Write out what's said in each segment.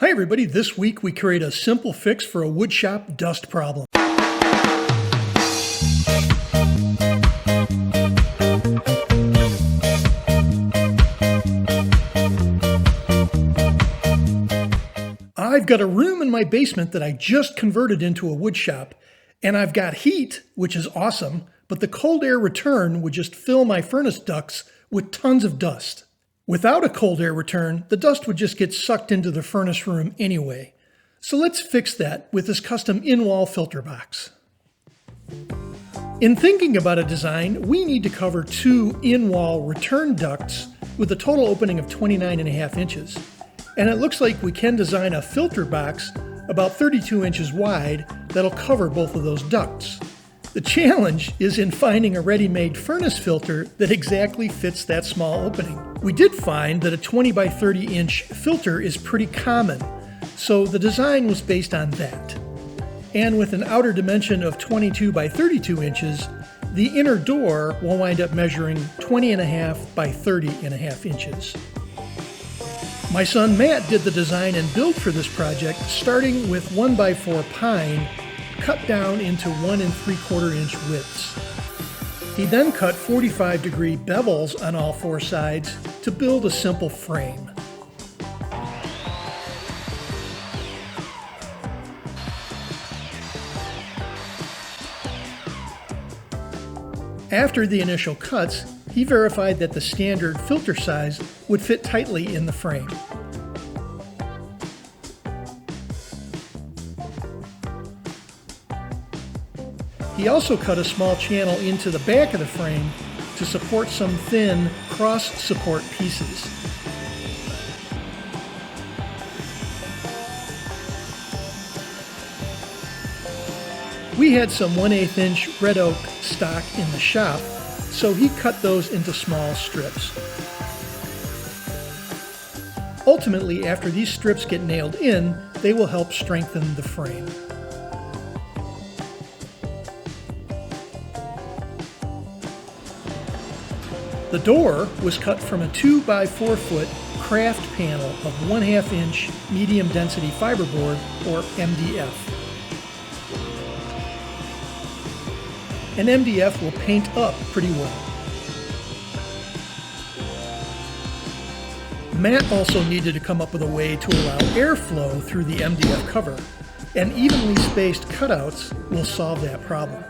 Hi everybody, this week we create a simple fix for a woodshop dust problem. I've got a room in my basement that I just converted into a woodshop, and I've got heat, which is awesome, but the cold air return would just fill my furnace ducts with tons of dust. Without a cold air return, the dust would just get sucked into the furnace room anyway. So let's fix that with this custom in-wall filter box. In thinking about a design, we need to cover two in-wall return ducts with a total opening of 29.5 inches. And it looks like we can design a filter box about 32 inches wide that'll cover both of those ducts. The challenge is in finding a ready-made furnace filter that exactly fits that small opening. We did find that a 20 by 30 inch filter is pretty common, so the design was based on that. And with an outer dimension of 22 by 32 inches, the inner door will wind up measuring 20.5 by 30.5 inches. My son Matt did the design and build for this project, starting with 1x4 pine cut down into 1 3/4 inch widths. He then cut 45-degree bevels on all four sides to build a simple frame. After the initial cuts, he verified that the standard filter size would fit tightly in the frame. He also cut a small channel into the back of the frame to support some thin cross-support pieces. We had some 1/8 inch red oak stock in the shop, so he cut those into small strips. Ultimately, after these strips get nailed in, they will help strengthen the frame. The door was cut from a 2x4 foot craft panel of 1/2 inch medium density fiberboard, or MDF. And MDF will paint up pretty well. Matt also needed to come up with a way to allow airflow through the MDF cover, and evenly spaced cutouts will solve that problem.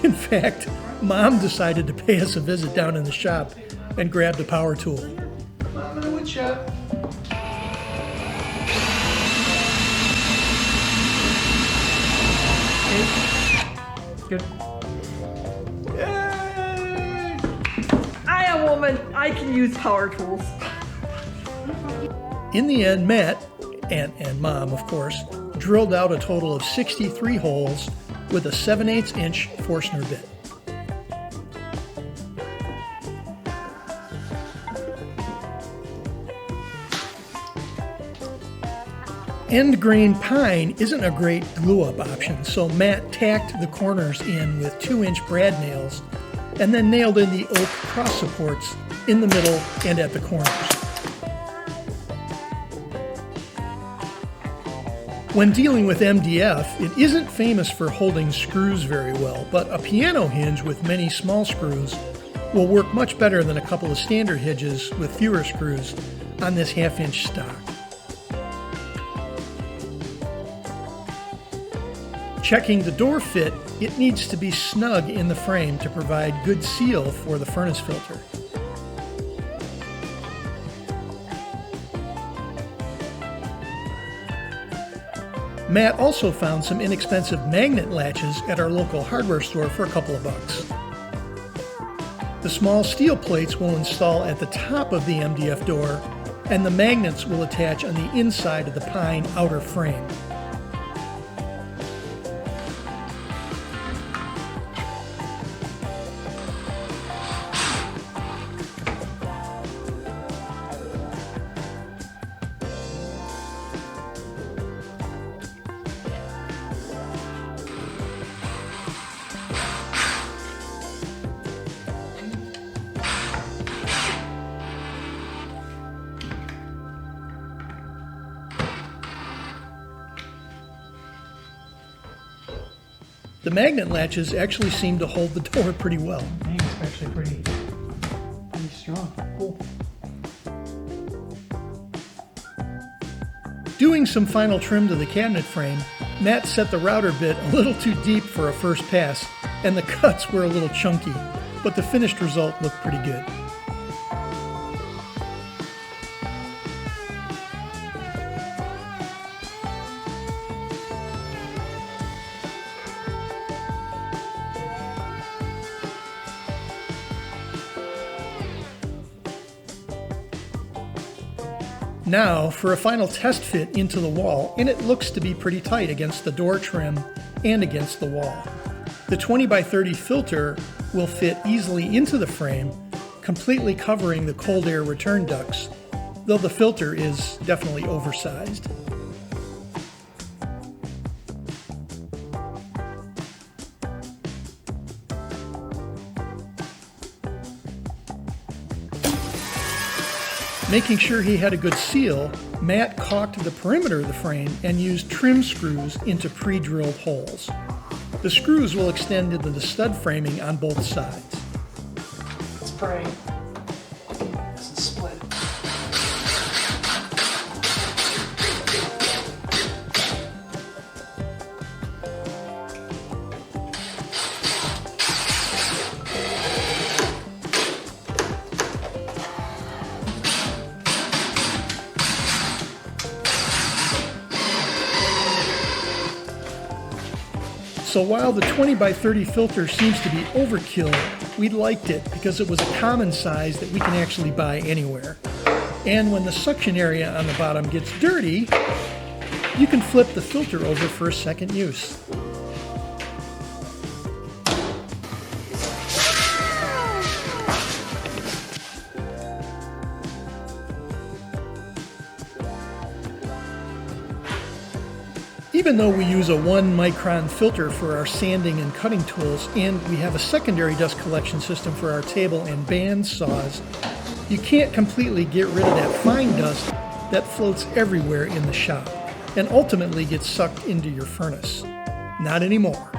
In fact, Mom decided to pay us a visit down in the shop and grabbed a power tool. Mom in the wood shop. Good. Yay! I am a woman. I can use power tools. In the end, Matt, and Mom of course, drilled out a total of 63 holes with a 7/8 inch Forstner bit. End grain pine isn't a great glue-up option, so Matt tacked the corners in with 2-inch brad nails and then nailed in the oak cross supports in the middle and at the corners. When dealing with MDF, it isn't famous for holding screws very well, but a piano hinge with many small screws will work much better than a couple of standard hinges with fewer screws on this 1/2 inch stock. Checking the door fit, it needs to be snug in the frame to provide good seal for the furnace filter. Matt also found some inexpensive magnet latches at our local hardware store for a couple of bucks. The small steel plates will install at the top of the MDF door, and the magnets will attach on the inside of the pine outer frame. The magnet latches actually seem to hold the door pretty well. I think it's actually pretty strong. Cool. Doing some final trim to the cabinet frame, Matt set the router bit a little too deep for a first pass, and the cuts were a little chunky, but the finished result looked pretty good. Now for a final test fit into the wall, and it looks to be pretty tight against the door trim and against the wall. The 20 by 30 filter will fit easily into the frame, completely covering the cold air return ducts, though the filter is definitely oversized. Making sure he had a good seal, Matt caulked the perimeter of the frame and used trim screws into pre-drilled holes. The screws will extend into the stud framing on both sides. Let's pray. This is split. So while the 20 by 30 filter seems to be overkill, we liked it because it was a common size that we can actually buy anywhere. And when the suction area on the bottom gets dirty, you can flip the filter over for a second use. Even though we use a 1-micron filter for our sanding and cutting tools, and we have a secondary dust collection system for our table and band saws, you can't completely get rid of that fine dust that floats everywhere in the shop and ultimately gets sucked into your furnace. Not anymore.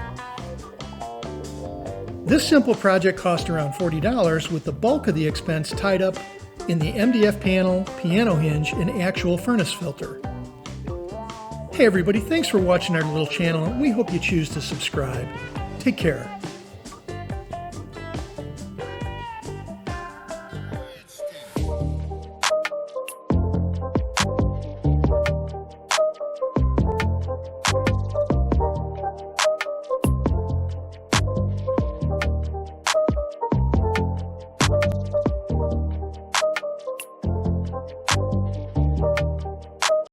This simple project cost around $40, with the bulk of the expense tied up in the MDF panel, piano hinge, and actual furnace filter. Hey everybody, thanks for watching our little channel, and we hope you choose to subscribe. Take care.